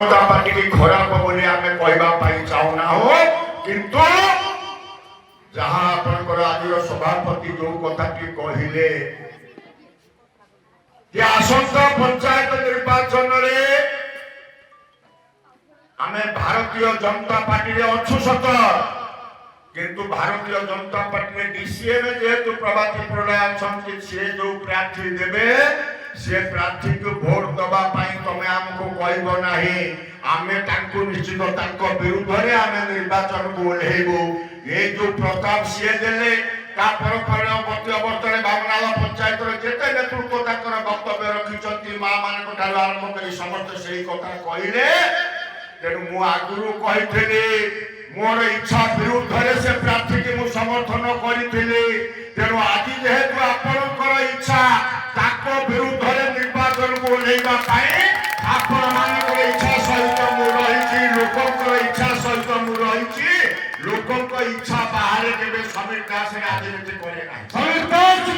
Party की खराब बोली आम कहवाई चाहूना हो किंतु जहाँ आपंकर आज सभापति जो कथा कहले कि आसंत पंचायत निर्वाचन आम भारतीय जनता पार्टी रे अच्छु सत किंतु भारतीय जनता पार्टी डीसीएम जेहेतु प्रभाती प्रलय अच्छा सी जो प्रार्थी देवे से प्रार्थी को भोट दबा तमें आमको कहब ना आम निश्चित विरुद्ध निर्वाचन को ओह्लैबू ये जो प्रताप सी देले बर्तमान बामनाला पंचायत जिते नेतृत्व वक्तव्य रखी माँ मान आरंभ कर समस्त से कथा कहले तेणु मु आगुरी कही मोर इच्छा विरुद्ध से प्रार्थी की मुझे समर्थन करी तेणु आज जेहेतु आपणकर इच्छा विरुद्ध निर्वाचन को ओह्लैवा आपण मान इच्छा सहित मुझे लोक इच्छा सहित मुझे लोक इच्छा बाहर के समीर दास राजनीति करे ना।